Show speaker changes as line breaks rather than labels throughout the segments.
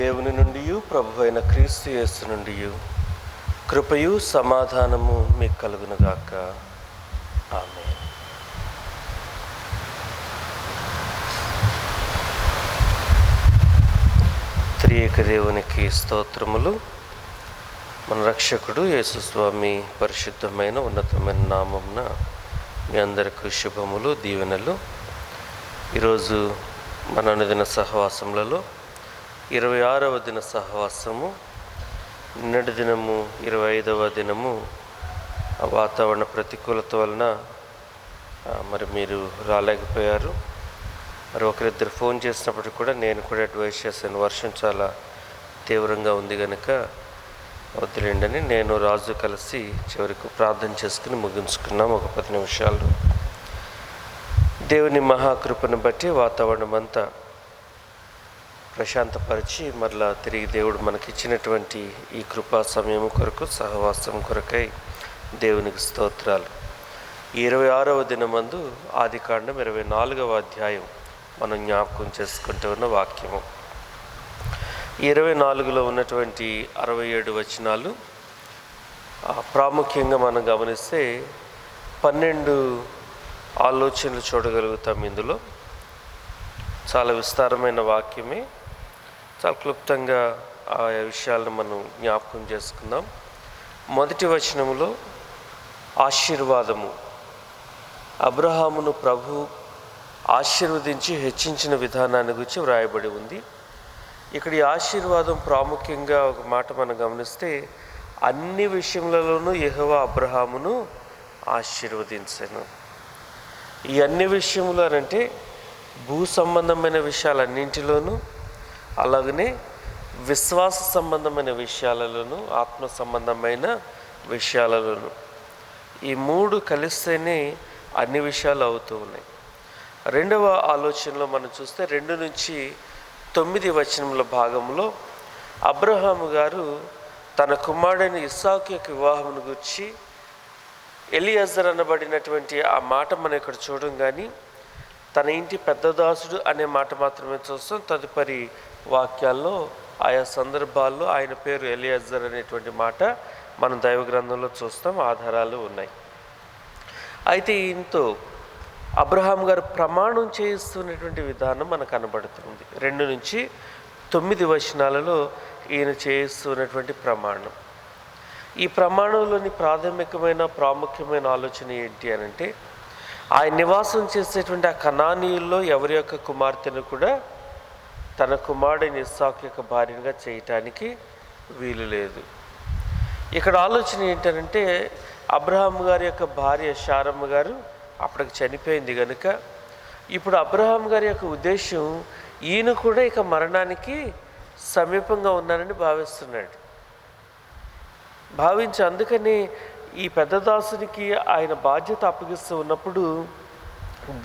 దేవుని నుండి ప్రభువైన క్రీస్తు యేసు నుండి కృపయు సమాధానము మీకు కలుగునుగాక. ఆమేన్. త్రియేక దేవునికి స్తోత్రములు. మన రక్షకుడు యేసుస్వామి పరిశుద్ధమైన ఉన్నతమైన నామమున మీ అందరికీ శుభములు, దీవెనలు. ఈరోజు మన అనుదిన సహవాసములలో 26వ దిన సహవాసము. నిన్నటి దినము 25వ దినము వాతావరణ ప్రతికూలత వలన మరి మీరు రాలేకపోయారు. మరి ఒకరిద్దరు ఫోన్ చేసినప్పటికీ కూడా నేను కూడా అడ్వైస్ చేశాను, వర్షం చాలా తీవ్రంగా ఉంది కనుక వదిలేండని. నేను రాజు కలిసి చివరికి ప్రార్థన చేసుకుని ముగించుకున్నాం ఒక 10 నిమిషాలు. దేవుని మహాకృపను బట్టి వాతావరణం అంతా ప్రశాంతపరిచి మరలా తిరిగి దేవుడు మనకిచ్చినటువంటి ఈ కృపా సమయం కొరకు, సహవాసం కొరకై దేవునికి స్తోత్రాలు. 26వ దినమందు ఆదికాండం 24వ అధ్యాయం మనం జ్ఞాపకం చేసుకుంటూ ఉన్న వాక్యము. 24లో ఉన్నటువంటి 67 వచనాలు ప్రాముఖ్యంగా మనం గమనిస్తే 12 ఆలోచనలు చూడగలుగుతాం. ఇందులో చాలా విస్తారమైన వాక్యమే. చాలా క్లుప్తంగా ఆ విషయాలను మనం జ్ఞాపకం చేసుకుందాం. మొదటి వచనములో ఆశీర్వాదము, అబ్రహామును ప్రభు ఆశీర్వదించి హెచ్చించిన విధానాన్ని గురించి వ్రాయబడి ఉంది. ఇక్కడ ఈ ఆశీర్వాదం ప్రాముఖ్యంగా ఒక మాట మనం గమనిస్తే, అన్ని విషయములలోనూ యెహోవా అబ్రహామును ఆశీర్వదించెను. ఈ అన్ని విషయములు అనంటే భూ సంబంధమైన విషయాలన్నింటిలోనూ, అలాగనే విశ్వాస సంబంధమైన విషయాలలోనూ, ఆత్మ సంబంధమైన విషయాలలోనూ, ఈ 3 కలిస్తేనే అన్ని విషయాలు అవుతూ ఉన్నాయి. రెండవ ఆలోచనలో మనం చూస్తే 2 నుంచి 9 వచనముల భాగంలో అబ్రహాము గారు తన కుమారుడైన ఇస్సాకు యొక్క వివాహమును గురించి ఎలియాజర్ అనబడినటువంటి ఆ మాట మనం ఇక్కడ చూడం, కానీ తన ఇంటి పెద్ద దాసుడు అనే మాట మాత్రమే చూస్తాం. తదుపరి వాక్యాల్లో ఆయా సందర్భాల్లో ఆయన పేరు ఎలియాజర్ అనేటువంటి మాట మనం దైవ గ్రంథంలో చూస్తాం, ఆధారాలు ఉన్నాయి. అయితే ఈయనతో అబ్రహాం గారు ప్రమాణం చేయిస్తున్నటువంటి విధానం మనకు కనబడుతుంది. 2 నుంచి 9 వచనాలలో ఈయన చేయిస్తున్నటువంటి ప్రమాణం. ఈ ప్రమాణంలోని ప్రాముఖ్యమైన ఆలోచన ఏంటి అనంటే, ఆయన నివాసం చేసేటువంటి ఆ కనానీయుల్లో ఎవరి యొక్క కుమార్తెను కూడా తన కుమారుడైన ఇస్సాకు యొక్క భార్యగా చేయటానికి వీలు లేదు. ఇక్కడ ఆలోచన ఏంటంటే, అబ్రహాం గారి యొక్క భార్య శారమ్మ గారు అప్పటికి చనిపోయింది కనుక ఇప్పుడు అబ్రహాం గారి యొక్క ఉద్దేశం, ఈయన కూడా ఇక మరణానికి సమీపంగా ఉన్నారని భావిస్తున్నాడు. అందుకని ఈ పెద్ద దాసునికి ఆయన బాధ్యత అప్పగిస్తూ ఉన్నప్పుడు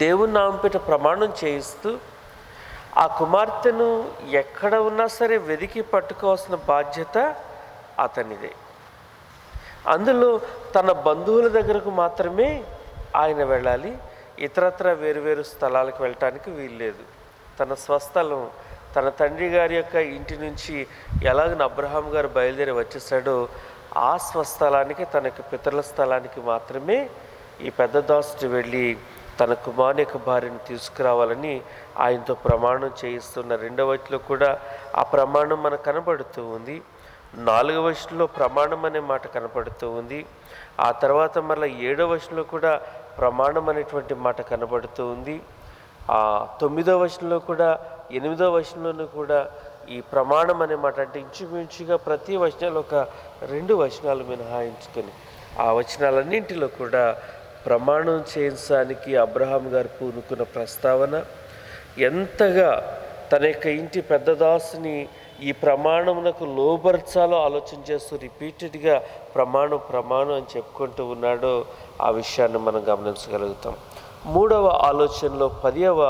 దేవుని నామపేట ప్రమాణం చేయిస్తూ ఆ కుమార్తెను ఎక్కడ ఉన్నా సరే వెదికి పట్టుకోవాల్సిన బాధ్యత అతనిదే. అందులో తన బంధువుల దగ్గరకు మాత్రమే ఆయన వెళ్ళాలి, ఇతరత్ర వేరు స్థలాలకు వెళ్ళటానికి వీల్లేదు. తన స్వస్థలం, తన తండ్రి గారి యొక్క ఇంటి నుంచి ఎలాగ అబ్రహాం గారు బయలుదేరి వచ్చేసాడో ఆ స్వస్థలానికి, తనకి పితరుల స్థలానికి మాత్రమే ఈ పెద్ద దాసుడు వెళ్ళి తన కుమారుని యొక్క భార్యను తీసుకురావాలని ఆయనతో ప్రమాణం చేయిస్తున్న 2వ వచనంలో కూడా ఆ ప్రమాణం మనకు కనబడుతూ ఉంది. 4వ వచనంలో ప్రమాణం అనే మాట కనబడుతూ ఉంది. ఆ తర్వాత మళ్ళీ 7వ వచనంలో కూడా ప్రమాణం అనేటువంటి మాట కనబడుతూ ఉంది. 9వ వచనంలో కూడా 8వ వచనంలోనూ కూడా ఈ ప్రమాణం అనే మాట, అంటే ఇంచుమించుగా ప్రతి వచనాలు ఒక 2 వచనాలు మినహాయించుకొని ఆ వచనాలన్నింటిలో కూడా ప్రమాణం చేయించడానికి అబ్రహాం గారు పూనుకున్న ప్రస్తావన, ఎంతగా తన యొక్క ఇంటి పెద్ద దాసుని ఈ ప్రమాణమునకు లోబర్చాలో ఆలోచన చేస్తూ రిపీటెడ్గా ప్రమాణం అని చెప్పుకుంటూ ఉన్నాడో ఆ విషయాన్ని మనం గమనించగలుగుతాం. 3వ ఆలోచనలో 10వ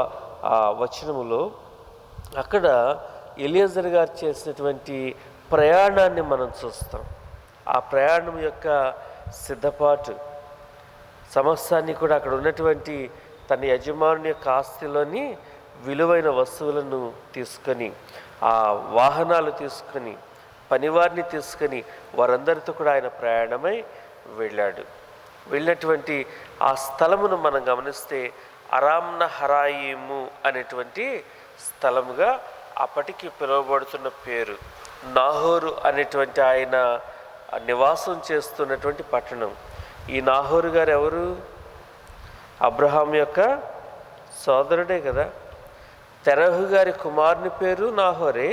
వచనములో అక్కడ ఎలియాజర్ గారు చేసినటువంటి ప్రయాణాన్ని మనం చూస్తాం. ఆ ప్రయాణం యొక్క సిద్ధపాటు సమస్తాన్ని కూడా అక్కడ ఉన్నటువంటి తన యజమాని యొక్క ఆస్తిలోని విలువైన వస్తువులను తీసుకొని ఆ వాహనాలు తీసుకుని, పనివారిని తీసుకుని వారందరితో కూడా ఆయన ప్రయాణమై వెళ్ళాడు. వెళ్ళినటువంటి ఆ స్థలమును మనం గమనిస్తే అరామ్నహరాయిము అనేటువంటి స్థలముగా అప్పటికి పిలువబడుతున్న పేరు. నాహోరు అనేటువంటి ఆయన నివాసం చేస్తున్నటువంటి పట్టణం. ఈ నాహోరు గారు ఎవరు? అబ్రహాం యొక్క సోదరుడే కదా. తెరహు గారి కుమారుని పేరు నాహోరే,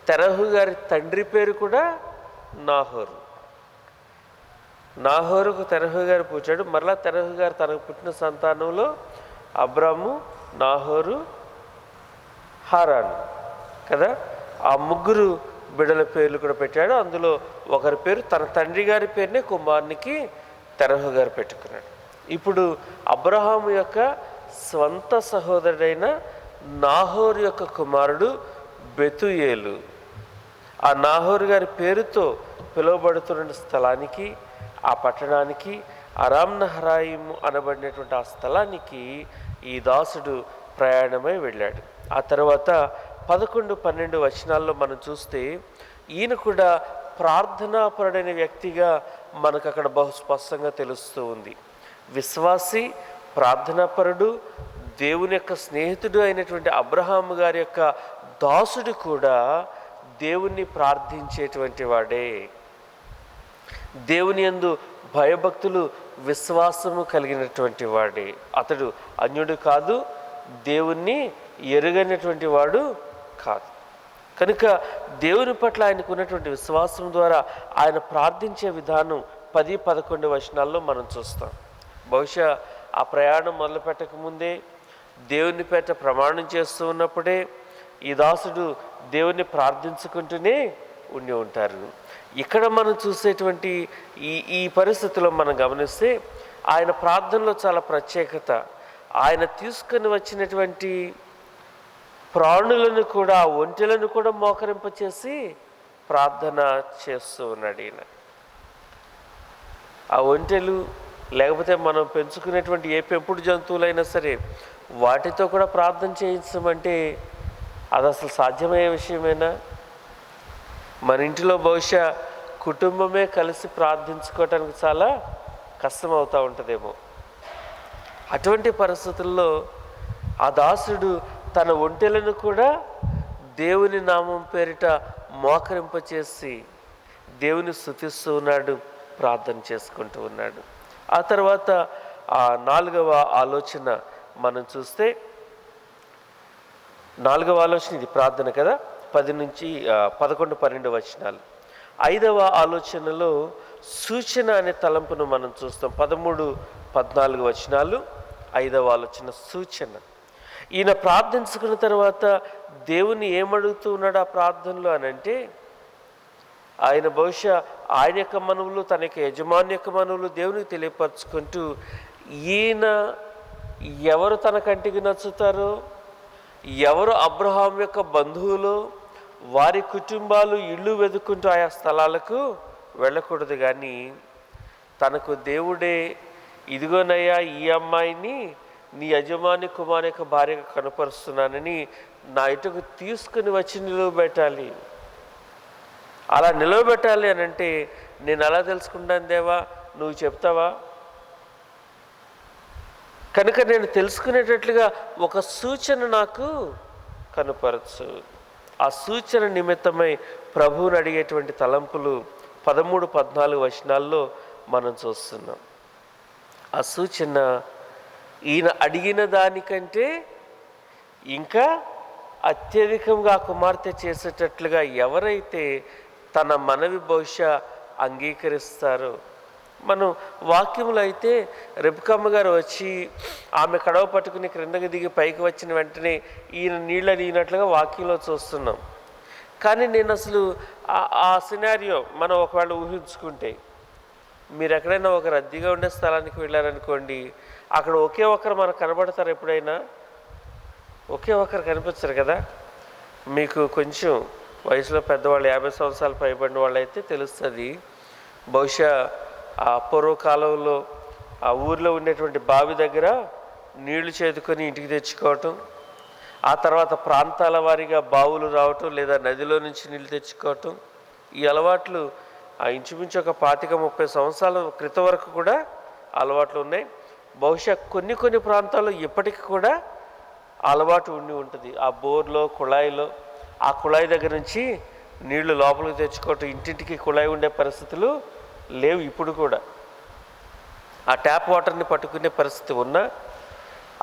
తెరహు గారి తండ్రి పేరు కూడా నాహోరు. నాహోరుకు తెరహు గారు పుట్టాడు. మరలా తెరహు గారు తనకు పుట్టిన సంతానంలో అబ్రాము, నాహోరు, హారాను కదా, ఆ ముగ్గురు బిడ్డల పేర్లు కూడా పెట్టాడు. అందులో ఒకరి పేరు తన తండ్రి గారి పేరునే కుమారునికి తెరహు గారు పెట్టుకున్నాడు. ఇప్పుడు అబ్రహాము యొక్క స్వంత సహోదరుడైన నాహోరు యొక్క కుమారుడు బెతుయేలు. ఆ నాహోరు గారి పేరుతో పిలువబడుతున్న స్థలానికి, ఆ పట్టణానికి, అరామ్నహరాయిము అనబడినటువంటి ఆ స్థలానికి ఈ దాసుడు ప్రయాణమై వెళ్ళాడు. ఆ తర్వాత 11-12 వచనాల్లో మనం చూస్తే ఈయన కూడా ప్రార్థనాపరుడైన వ్యక్తిగా మనకు అక్కడ బహు స్పష్టంగా తెలుస్తూ ఉంది. విశ్వాసి, ప్రార్థనాపరుడు, దేవుని యొక్క స్నేహితుడు అయినటువంటి అబ్రహాము గారి యొక్క దాసుడు కూడా దేవుణ్ణి ప్రార్థించేటువంటి వాడే. దేవుని యందు భయభక్తులు, విశ్వాసము కలిగినటువంటి వాడే. అతడు అన్యుడు కాదు, దేవుణ్ణి ఎరుగనటువంటి వాడు కాదు. కనుక దేవుని పట్ల ఆయనకు ఉన్నటువంటి విశ్వాసం ద్వారా ఆయన ప్రార్థించే విధానం 10-11 వచనాల్లో మనం చూస్తాం. బహుశా ఆ ప్రయాణం మొదలు పెట్టకముందే దేవుని పేట ప్రమాణం చేస్తూ ఉన్నప్పుడే ఈ దాసుడు దేవుణ్ణి ప్రార్థించుకుంటూనే ఉండి ఉంటారు. ఇక్కడ మనం చూసేటువంటి ఈ పరిస్థితిలో మనం గమనిస్తే ఆయన ప్రార్థనలో చాలా ప్రత్యేకత. ఆయన తీసుకొని వచ్చినటువంటి ప్రాణులను కూడా, ఒంటెలను కూడా మోకరింపచేసి ప్రార్థన చేస్తూ ఉన్నాడు ఈయన. ఆ ఒంటెలు లేకపోతే మనం పెంచుకునేటువంటి ఏ పెంపుడు జంతువులైనా సరే వాటితో కూడా ప్రార్థన చేయించమంటే అది అసలు సాధ్యమయ్యే విషయమేనా? మన ఇంటిలో బహుశా కుటుంబమే కలిసి ప్రార్థించుకోవటానికి చాలా కష్టం అవుతూ ఉంటుందేమో. అటువంటి పరిస్థితుల్లో ఆ దాసుడు తన ఒంటెలను కూడా దేవుని నామం పేరిట మోకరింపచేసి దేవుని స్తుతిస్తూ ఉన్నాడు, ప్రార్థన చేసుకుంటూ ఉన్నాడు. ఆ తర్వాత ఆ 4వ ఆలోచన మనం చూస్తే, 4వ ఆలోచన ఇది ప్రార్థన కదా, 11-12 వచనాలు. 5వ ఆలోచనలో సూచన అనే తలంపును మనం చూస్తాం. 13-14 వచనాలు 5వ ఆలోచన సూచన. ఈయన ప్రార్థించుకున్న తర్వాత దేవుని ఏమడుగుతూ ఉన్నాడు ఆ ప్రార్థనలో అని అంటే, ఆయన బహుశా ఆయన యొక్క మనవులు, తన యొక్క యజమాని యొక్క మనవులు దేవునికి తెలియపరచుకుంటూ, ఈయన ఎవరు తన కంటికి నచ్చుతారో, ఎవరు అబ్రహాం యొక్క బంధువులు, వారి కుటుంబాలు ఇళ్ళు వెతుక్కుంటూ ఆయా స్థలాలకు వెళ్ళకూడదు. కానీ తనకు దేవుడే ఇదిగోనయ్యా ఈ అమ్మాయిని నీ యజమాని కుమారు యొక్క భార్యగా కనపరుస్తున్నానని నా ఇటుకు తీసుకుని వచ్చి నిలవబెట్టాలి. అలా నిలవబెట్టాలి అని అంటే నేను అలా తెలుసుకుంటాను దేవా, నువ్వు చెప్తావా? కనుక నేను తెలుసుకునేటట్లుగా ఒక సూచన నాకు కనుపరచు. ఆ సూచన నిమిత్తమై ప్రభువుని అడిగేటువంటి తలంపులు 13-14 వచనాల్లో మనం చూస్తున్నాం. ఆ సూచన ఈయన అడిగిన దానికంటే ఇంకా అత్యధికంగా కుమార్తె చేసేటట్లుగా ఎవరైతే తన మనవి బహుశా అంగీకరిస్తారో. మనం వాక్యములు అయితే రెబెక్కమ్మ గారు వచ్చి ఆమె కడవ పట్టుకుని క్రిందకి దిగి పైకి వచ్చిన వెంటనే ఈయన నీళ్ళ దిగినట్లుగా వాక్యంలో చూస్తున్నాం. కానీ నేను అసలు ఆ సినారియో మనం ఒకవేళ ఊహించుకుంటే, మీరు ఎక్కడైనా ఒక రద్దీగా ఉండే స్థలానికి వెళ్ళారనుకోండి, అక్కడ ఒకే ఒక్కరు మనకు కనబడతారు. ఎప్పుడైనా ఒకే ఒక్కరు కనిపించరు కదా. మీకు కొంచెం వయసులో పెద్దవాళ్ళు 50 సంవత్సరాలు పైబడిన వాళ్ళు అయితే తెలుస్తుంది. బహుశా ఆ పూర్వకాలంలో ఆ ఊర్లో ఉండేటువంటి బావి దగ్గర నీళ్లు చేదుకొని ఇంటికి తెచ్చుకోవటం, ఆ తర్వాత ప్రాంతాల వారీగా బావులు రావటం లేదా నదిలో నుంచి నీళ్ళు తెచ్చుకోవటం, ఈ అలవాట్లు ఇంచుమించు ఒక 25-30 సంవత్సరాల క్రితం వరకు కూడా అలవాట్లు ఉన్నాయి. బహుశా కొన్ని ప్రాంతాల్లో ఇప్పటికి కూడా అలవాటు ఉండి ఉంటుంది. ఆ బోర్లో కుళాయిలో ఆ కుళాయి దగ్గర నుంచి నీళ్లు లోపలికి తెచ్చుకోవటం, ఇంటింటికి కుళాయి ఉండే పరిస్థితులు లేవు ఇప్పుడు కూడా. ఆ ట్యాప్ వాటర్ని పట్టుకునే పరిస్థితి ఉన్నా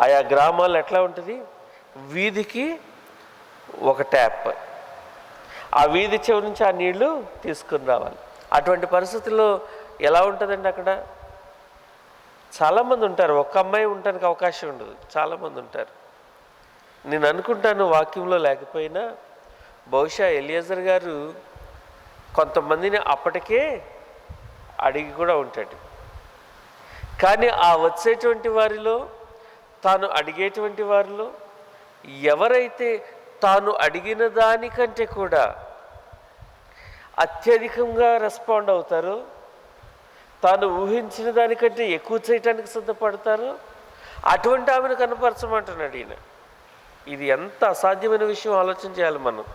ఆయా గ్రామాల్లో ఎట్లా ఉంటుంది, వీధికి ఒక ట్యాప్, ఆ వీధి చివరి నుంచి ఆ నీళ్లు తీసుకుని రావాలి. అటువంటి పరిస్థితుల్లో ఎలా ఉంటుందండి అక్కడ? చాలామంది ఉంటారు, ఒక్క అమ్మాయి ఉండడానికి అవకాశం ఉండదు, చాలామంది ఉంటారు. నేను అనుకుంటాను వాక్యంలో లేకపోయినా బహుశా ఎలియాజర్ గారు కొంతమందిని అప్పటికే అడిగి కూడా ఉంటాడు. కానీ ఆ వచ్చేటువంటి వారిలో, తాను అడిగేటువంటి వారిలో ఎవరైతే తాను అడిగిన దానికంటే కూడా అత్యధికంగా రెస్పాండ్ అవుతారో, తాను ఊహించిన దానికంటే ఎక్కువ చేయటానికి సిద్ధపడతారో అటువంటి ఆమెను కనపరచమంటున్నాడు ఈయన. ఇది ఎంత అసాధ్యమైన విషయం ఆలోచన చేయాలి మనం.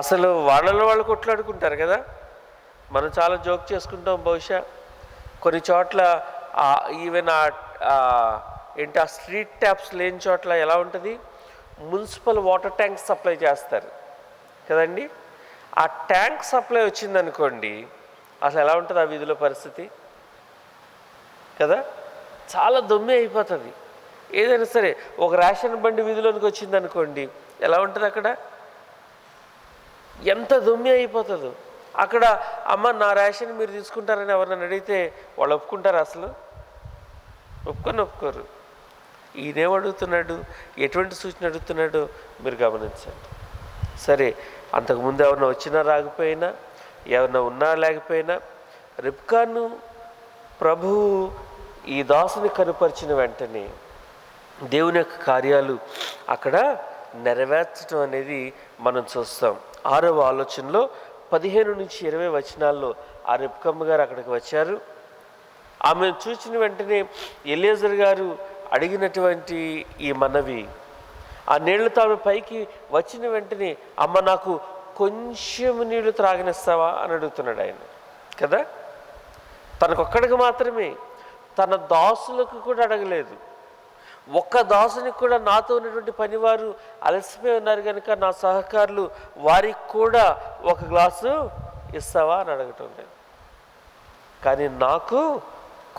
అసలు వాళ్ళలో వాళ్ళు కొట్లాడుకుంటారు కదా, మనం చాలా జోక్ చేసుకుంటాం. బహుశా కొన్ని చోట్ల ఈవెన్ ఏంటి ఆ స్ట్రీట్ ట్యాప్స్ లేని చోట్ల ఎలా ఉంటుంది, మున్సిపల్ వాటర్ ట్యాంక్ సప్లై చేస్తారు కదండి. ఆ ట్యాంక్ సప్లై వచ్చిందనుకోండి, అసలు ఎలా ఉంటుంది ఆ వీధిలో పరిస్థితి కదా, చాలా దొమ్మి అయిపోతుంది. ఏదైనా సరే ఒక రేషన్ బండి వీధిలోనికి వచ్చిందనుకోండి, ఎలా ఉంటుంది అక్కడ, ఎంత దొమ్మి అయిపోతుందో. అక్కడ అమ్మ నా రేషన్ మీరు తీసుకుంటారని ఎవరినైనా అడిగితే వాళ్ళు ఒప్పుకుంటారు? అసలు ఒప్పుకోరు. ఈయనేం అడుగుతున్నాడు, ఎటువంటి సూచన అడుగుతున్నాడు మీరు గమనించండి. సరే, అంతకుముందు ఎవరన్నా వచ్చినా రాకపోయినా, ఎవరన్నా ఉన్నా లేకపోయినా, రిబ్కాను ప్రభువు ఈ దాసుని కనుపరిచిన వెంటనే దేవుని యొక్క కార్యాలు అక్కడ నెరవేర్చడం అనేది మనం చూస్తాం. 6వ ఆలోచనలో 15-20 వచనాల్లో ఆ రిబ్కమ్మ గారు అక్కడికి వచ్చారు. ఆమెను చూసిన వెంటనే ఎలియాజర్ గారు అడిగినటువంటి ఈ మనవి, ఆ నీళ్లతో ఆమె పైకి వచ్చిన వెంటనే అమ్మ నాకు కొంచెం నీళ్లు త్రాగనిస్తావా అని అడుగుతున్నాడు ఆయన కదా. తనకొక్కడికి మాత్రమే, తన దాసులకు కూడా అడగలేదు. ఒక్క దాసునికి కూడా నాతో ఉన్నటువంటి పనివారు అలసిపోయి ఉన్నారు కనుక నా సహకారులు వారికి కూడా ఒక గ్లాసు ఇస్తావా అని అడగటం లేదు. కానీ నాకు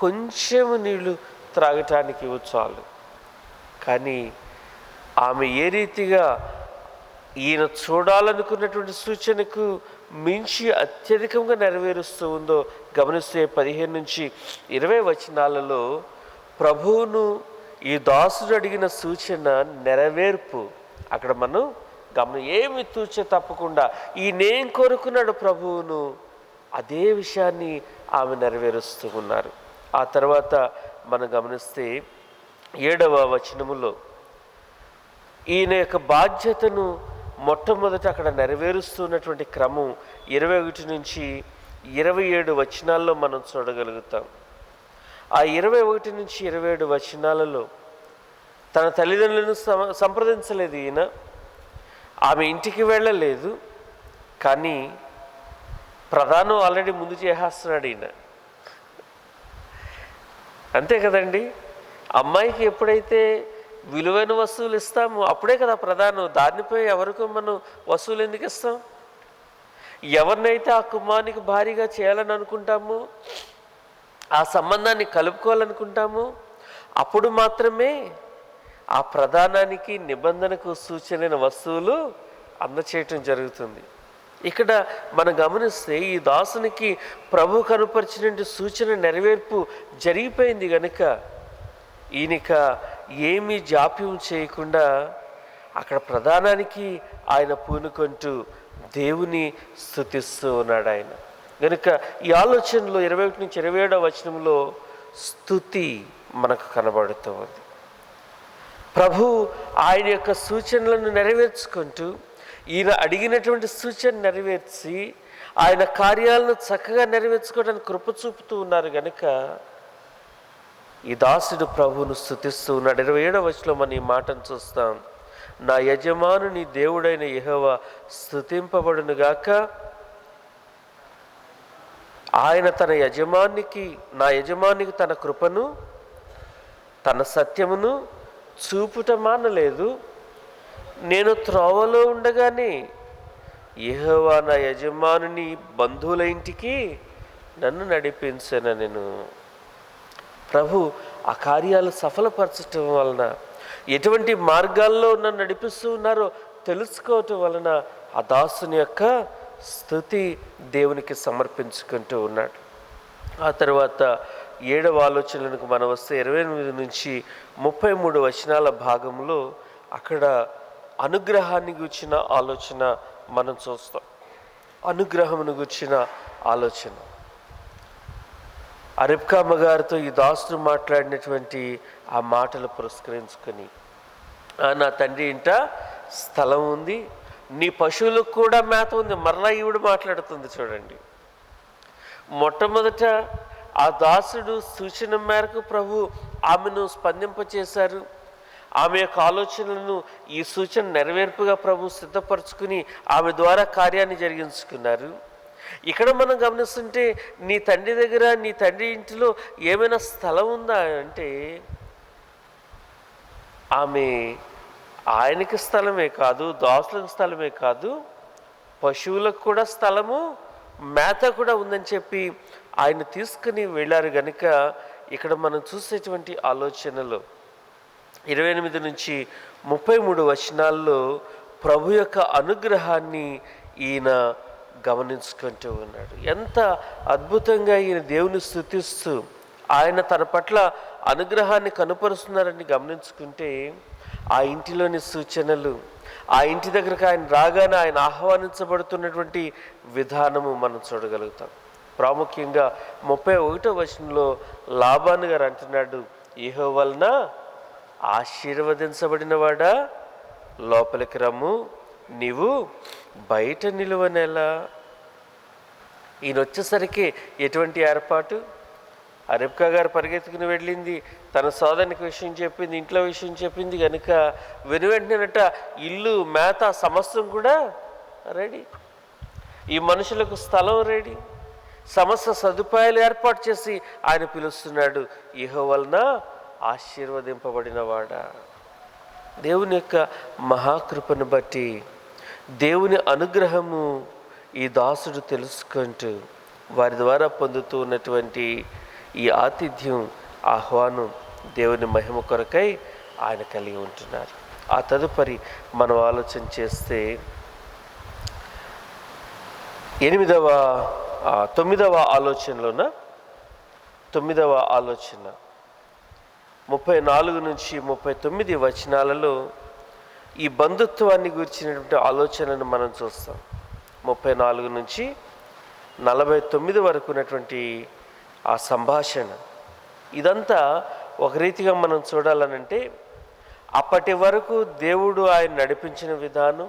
కొంచెం నీళ్లు త్రాగటానికి ఇవ్వు చాలు. కానీ ఆమె ఏ రీతిగా ఈయన చూడాలనుకున్నటువంటి సూచనకు మించి అత్యధికంగా నెరవేరుస్తూ ఉందో గమనిస్తే 15-20 వచనాలలో ప్రభువును ఈ దాసుడు అడిగిన సూచన నెరవేర్పు అక్కడ మనం ఏమి తూచే తప్పకుండా ఈయనేం కోరుకున్నాడు ప్రభువును, అదే విషయాన్ని ఆమె నెరవేరుస్తూ ఉన్నారు. ఆ తర్వాత మనం గమనిస్తే 7వ వచనములో ఈయన యొక్క బాధ్యతను మొట్టమొదట అక్కడ నెరవేరుస్తున్నటువంటి క్రమం 21-27 వచనాల్లో మనం చూడగలుగుతాం. ఆ 21-27 వచనాలలో తన తల్లిదండ్రులను సంప్రదించలేదు ఈయన, ఆమె ఇంటికి వెళ్ళలేదు. కానీ ప్రధానం ఆల్రెడీ ముందు చేసేస్తున్నాడు ఈయన, అంతే కదండి. అమ్మాయికి ఎప్పుడైతే విలువైన వస్తువులు ఇస్తామో అప్పుడే కదా ప్రధానం. దానిపై ఎవరికో మనం వస్తువులు ఎందుకు ఇస్తాం? ఎవరినైతే ఆ కుమారునికి భారీగా చేయాలని అనుకుంటామో, ఆ సంబంధాన్ని కలుపుకోవాలనుకుంటామో అప్పుడు మాత్రమే ఆ ప్రధానానికి నిబంధనకు సూచనైన వస్తువులు అందచేయటం జరుగుతుంది. ఇక్కడ మనం గమనిస్తే ఈ దాసునికి ప్రభు కనుపరిచినటువంటి సూచన నెరవేర్పు జరిగిపోయింది కనుక ఈయనక ఏమీ జాప్యం చేయకుండా అక్కడ ప్రధానానికి ఆయన పూనుకుంటూ దేవుని స్తుతిస్తూ ఉన్నాడు ఆయన. కనుక ఈ ఆలోచనలో 21-27 వచనంలో స్తుతి మనకు కనబడుతూ ఉంది. ప్రభు ఆయన యొక్క సూచనలను నెరవేర్చుకుంటూ ఈయన అడిగినటువంటి సూచన నెరవేర్చి ఆయన కార్యాలను చక్కగా నెరవేర్చుకోవడానికి కృప చూపుతూ ఉన్నారు కనుక ఈ దాసుడు ప్రభువును స్తుతిస్తూ ఉన్నాడు. 27వ వచనంలో మనం ఈ మాటను చూస్తాం. నా యజమానుని దేవుడైన యెహోవా స్తుతింపబడునుగాక. ఆయన నా యజమానికి తన కృపను తన సత్యమును చూపుట మానలేదు. నేను త్రోవలో ఉండగానే యెహోవా నా యజమానుని బంధువుల ఇంటికి నన్ను నడిపించాను. నేను ప్రభు ఆ కార్యాలు సఫలపరచటం వలన, ఎటువంటి మార్గాల్లో నన్ను నడిపిస్తూ ఉన్నారో తెలుసుకోవటం వలన ఆ దాసుని యొక్క స్తుతి దేవునికి సమర్పించుకుంటూ ఉన్నాడు. ఆ తర్వాత 7వ ఆలోచనలకు మనం వస్తే 28 నుంచి 33 వచనాల భాగంలో అక్కడ అనుగ్రహాన్ని గూర్చిన ఆలోచన మనం చూస్తాం. అనుగ్రహమును గూర్చిన ఆలోచన రెబ్కా అమ్మగారితో ఈ దాసుడు మాట్లాడినటువంటి ఆ మాటలు పురస్కరించుకొని, నా తండ్రి ఇంట స్థలం ఉంది, నీ పశువులకు కూడా మేత ఉంది. మరలా ఈవిడ మాట్లాడుతుంది చూడండి. మొట్టమొదట ఆ దాసుడు సూచన మేరకు ప్రభు ఆమెను స్పందింపచేశారు. ఆమె యొక్క ఆలోచనలను ఈ సూచన నెరవేర్పుగా ప్రభు సిద్ధపరచుకుని ఆమె ద్వారా కార్యాన్ని జరిగించుకున్నారు. ఇక్కడ మనం గమనిస్తుంటే నీ తండ్రి దగ్గర, నీ తండ్రి ఇంటిలో ఏమైనా స్థలం ఉందా అంటే, ఆమె ఆయనకి స్థలమే కాదు, దాసులకు స్థలమే కాదు, పశువులకు కూడా స్థలము, మేత కూడా ఉందని చెప్పి ఆయన తీసుకుని వెళ్ళారు. గనుక ఇక్కడ మనం చూసేటువంటి ఆలోచనలో 28 నుంచి 33 వచనాల్లో ప్రభు యొక్క అనుగ్రహాన్ని ఈయన గమనించుకుంటూ ఉన్నాడు. ఎంత అద్భుతంగా ఈయన దేవుని స్తుతిస్తూ ఆయన తన పట్ల అనుగ్రహాన్ని కనుపరుస్తున్నారని గమనించుకుంటే, ఆ ఇంటిలోని సూచనలు, ఆ ఇంటి దగ్గరకు ఆయన రాగానే ఆయన ఆహ్వానించబడుతున్నటువంటి విధానము మనం చూడగలుగుతాం. ప్రాముఖ్యంగా 31వ వచనంలో లాబాను గారు అంటున్నాడు, యెహోవా వలన ఆశీర్వదించబడినవాడా లోపలికి రమ్ము, నీవు బయట నిలువనెలా. ఈయన వచ్చేసరికి ఎటువంటి ఏర్పాటు? రెబ్కా గారు పరిగెత్తుకుని వెళ్ళింది, తన సోదరునికి విషయం చెప్పింది, ఇంట్లో విషయం చెప్పింది. కనుక వెనువెంటనేనట ఇల్లు, మేత, సమస్తం కూడా రెడీ. ఈ మనుషులకు స్థలం రెడీ, సమస్త సదుపాయాలు ఏర్పాటు చేసి ఆయన పిలుస్తున్నాడు, యెహోవా వలన ఆశీర్వదింపబడినవాడా. దేవుని యొక్క మహాకృపను బట్టి, దేవుని అనుగ్రహము ఈ దాసుడు తెలుసుకుంటూ వారి ద్వారా పొందుతూ ఉన్నటువంటి ఈ ఆతిథ్యం, ఆహ్వానం దేవుని మహిమ కొరకై ఆయన కలిగి ఉంటున్నారు. ఆ తదుపరి మనం ఆలోచన చేస్తే 9వ ఆలోచనలోన 9వ ఆలోచన 34 నుంచి 39 వచనాలలో ఈ బంధుత్వాన్ని గురించినటువంటి ఆలోచనను మనం చూస్తాం. 34 నుంచి 49 వరకు ఉన్నటువంటి ఆ సంభాషణ, ఇదంతా ఒక రీతిగా మనం చూడాలనంటే, అప్పటి వరకు దేవుడు ఆయన నడిపించిన విధానం,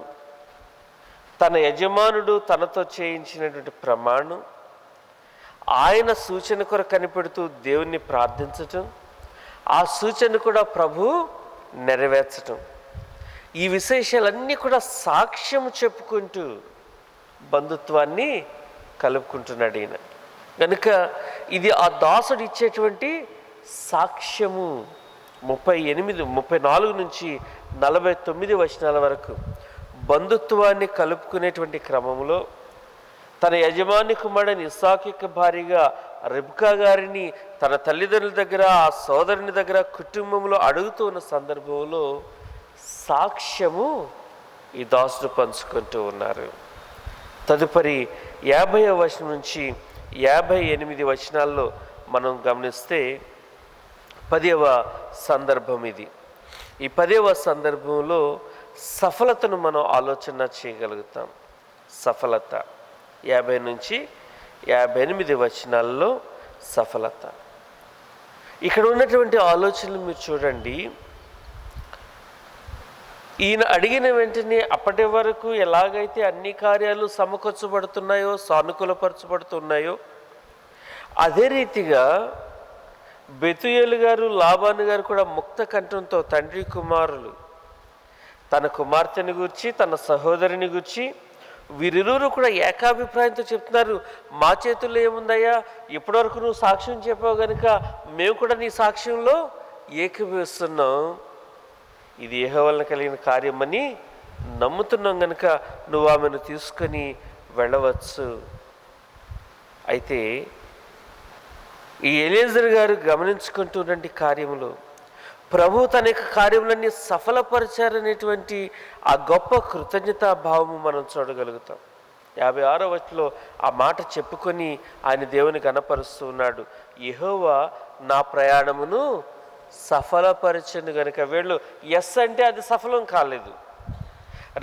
తన యజమానుడు తనతో చేయించినటువంటి ప్రమాణం, ఆయన సూచన కొరకు కనిపెడుతూ దేవుణ్ణి ప్రార్థించటం, ఆ సూచన కూడా ప్రభు నెరవేర్చటం, ఈ విశేషాలన్నీ కూడా సాక్ష్యం చెప్పుకుంటూ బంధుత్వాన్ని కలుపుకుంటున్నాడు ఈయన. కనుక ఇది ఆ దాసుడు ఇచ్చేటువంటి సాక్ష్యము. 34 నుంచి 49 వచనాల వరకు బంధుత్వాన్ని కలుపుకునేటువంటి క్రమంలో తన యజమాని కుమారుడైన ఇస్సాకు యొక్క భార్యగా రెబ్కా గారిని తన తల్లిదండ్రుల దగ్గర, ఆ సోదరుని దగ్గర, కుటుంబంలో అడుగుతూ ఉన్న సందర్భంలో సాక్ష్యము ఈ దాసుడు పంచుకుంటూ ఉన్నారు. తదుపరి 50వ వచనం నుంచి 58 వచనాల్లో మనం గమనిస్తే 10వ సందర్భం ఇది. ఈ 10వ సందర్భంలో సఫలతను మనం ఆలోచన చేయగలుగుతాం. సఫలత 50 నుంచి 58 వచనాల్లో సఫలత. ఇక్కడ ఉన్నటువంటి ఆలోచనలు మీరు చూడండి. ఈయన అడిగిన వెంటనే అప్పటి వరకు ఎలాగైతే అన్ని కార్యాలు సమకూర్చబడుతున్నాయో, సానుకూలపరచబడుతున్నాయో, అదే రీతిగా బెతుయేలు గారు లాబాను గారు కూడా ముక్త కంఠంతో తండ్రి కుమారులు తన కుమార్తెని గూర్చి తన సహోదరిని గూర్చి వీరిరువురు కూడా ఏకాభిప్రాయంతో చెప్తున్నారు, మా చేతుల్లో ఏముందయ్యా, ఇప్పటివరకు నువ్వు సాక్ష్యం చెప్పావు కనుక మేము కూడా నీ సాక్ష్యంలో ఏకీభవిస్తున్నాం, ఇది యెహోవా కలిగిన కార్యమని నమ్ముతున్నాం కనుక నువ్వు ఆమెను తీసుకొని వెళ్ళవచ్చు. అయితే ఈ ఎలియేజర్ గారు గమనించుకుంటున్నటువంటి కార్యములు ప్రభు తన యొక్క కార్యములన్నీ సఫలపరిచారనేటువంటి ఆ గొప్ప కృతజ్ఞతా భావము మనం చూడగలుగుతాం. 56వ వచనంలో ఆ మాట చెప్పుకొని ఆయన దేవుని కనపరుస్తూ ఉన్నాడు, యెహోవా నా ప్రయాణమును సఫలపరచను గనుక. వీళ్ళు ఎస్ అంటే అది సఫలం కాలేదు,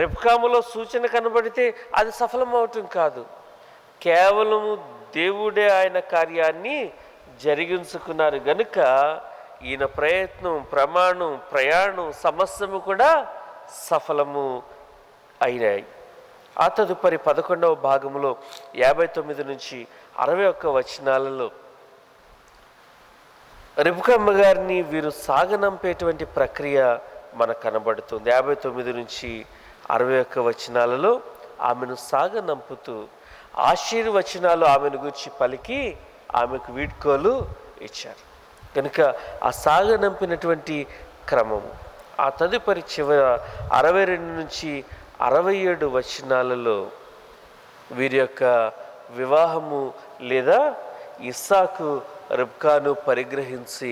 రెబ్కాములో సూచన కనబడితే అది సఫలం అవటం కాదు, కేవలము దేవుడే ఆయన కార్యాన్ని జరిగించుకున్నారు గనుక ఈయన ప్రయత్నం, ప్రమాణం, ప్రయాణం సమస్తము కూడా సఫలము అయినాయి. ఆ తదుపరి 11వ భాగంలో 59 నుంచి 61 వచనాలలో రెబ్కమ్మ గారిని వీరు సాగనంపేటువంటి ప్రక్రియ మనకు కనబడుతుంది. 59 నుంచి 61 వచనాలలో ఆమెను సాగనంపుతూ ఆశీర్వచనాలు ఆమెను గురించి పలికి ఆమెకు వీడ్కోలు ఇచ్చారు కనుక ఆ సాగనంపినటువంటి క్రమము. ఆ తదుపరి చివర 62 నుంచి 67 వచనాలలో వీరి యొక్క వివాహము లేదా ఇస్సాకు రెబ్కాను పరిగ్రహించి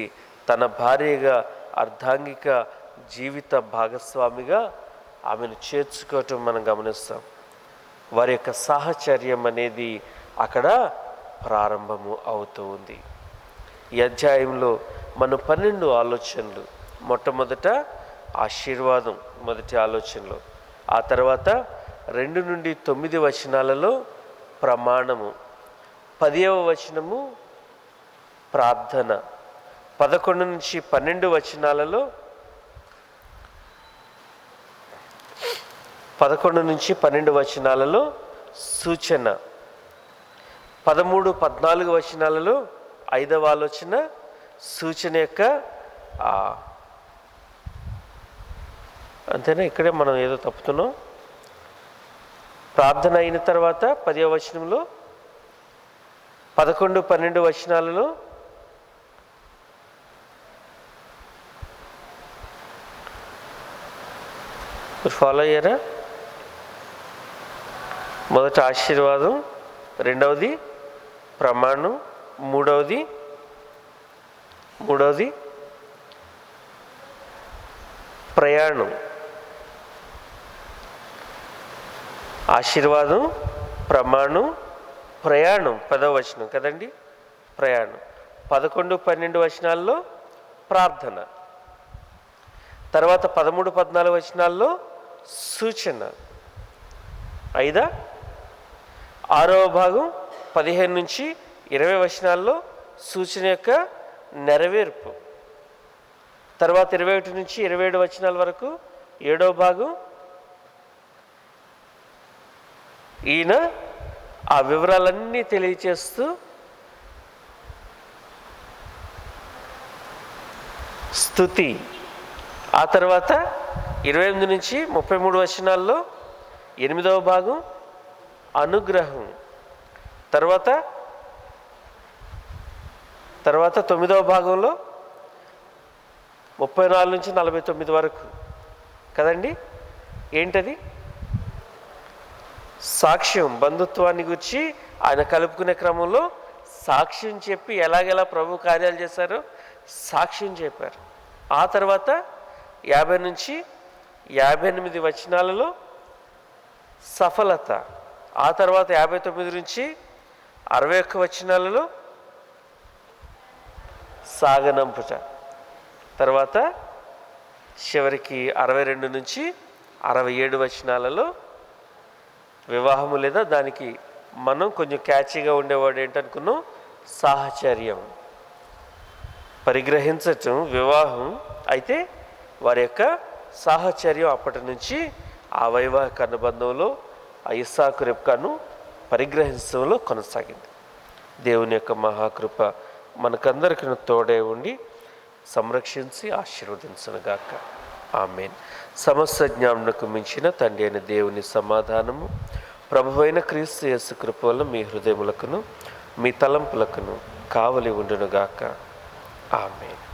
తన భార్యగా అర్ధాంగిక జీవిత భాగస్వామిగా ఆమెను చేర్చుకోవటం మనం గమనిస్తాం. వారి యొక్క సాహచర్యం అనేది అక్కడ ప్రారంభము అవుతూ ఉంది. ఈ అధ్యాయంలో మనం 12 ఆలోచనలు, మొట్టమొదట ఆశీర్వాదం మొదటి ఆలోచనలో, ఆ తర్వాత 2 నుండి 9 వచనాలలో ప్రమాణము, 10వ వచనము ప్రార్థన, 11 నుంచి 12 వచనాలలో 11 నుంచి 12 వచనాలలో సూచన, 13, 14 వచనాలలో 5వ ఆలోచన సూచన యొక్క అంతేనా? ఇక్కడే మనం ఏదో తప్పుతున్నాం. ప్రార్థన అయిన తర్వాత 10వ వచనంలో 11, 12 వచనాలలో ఫాలో అయ్యారా? మొదట ఆశీర్వాదం, రెండవది ప్రమాణం, మూడవది ప్రయాణం. ఆశీర్వాదం, ప్రమాణం, ప్రయాణం 10వ వచనం కదండి, ప్రయాణం. 11, 12 వచనాల్లో ప్రార్థన, తర్వాత 13, 14 వచనాల్లో సూచన. 6వ భాగం 15 నుంచి 20 వచనాల్లో సూచన యొక్క నెరవేర్పు. తర్వాత 21 నుంచి 27 వచనాల వరకు 7వ భాగం ఈయన ఆ వివరాలన్నీ తెలియచేస్తూ స్తుతి. ఆ తర్వాత 28 నుంచి 33 వచనాల్లో 8వ భాగం అనుగ్రహం. తర్వాత 9వ భాగంలో 34 నుంచి 49 వరకు కదండి. ఏంటది? సాక్ష్యం, బంధుత్వాన్ని గురించి ఆయన కలుపుకునే క్రమంలో సాక్ష్యం చెప్పి ఎలాగెలా ప్రభు కార్యాలు చేశారో సాక్ష్యం చెప్పారు. ఆ తర్వాత 50 నుంచి 58 వచనాలలో సఫలత. ఆ తర్వాత 59 నుంచి 61 వచనాలలో సాగనంపుట. తర్వాత చివరికి 62 నుంచి 67 వచనాలలో వివాహము, లేదా దానికి మనం కొంచెం క్యాచీగా ఉండేవాడు ఏంటనుకున్నాం, సాహచర్యం, పరిగ్రహించటం, వివాహం. అయితే వారి యొక్క సాహచర్యం అప్పటి నుంచి ఆ వైవాహిక అనుబంధంలో ఆ ఇస్సాకు రెబ్కాను పరిగ్రహించడంలో కొనసాగింది. దేవుని యొక్క మహాకృప మనకందరికి తోడే ఉండి సంరక్షించి ఆశీర్వదించునుగాక. ఆమేన్. సమస్త జ్ఞానమునకు మించిన తండ్రి అయిన దేవుని సమాధానము, ప్రభువైన క్రీస్తు యేసు కృప వల్ల మీ హృదయములకును మీ తలంపులకును కావలి ఉండునుగాక. ఆమేన్.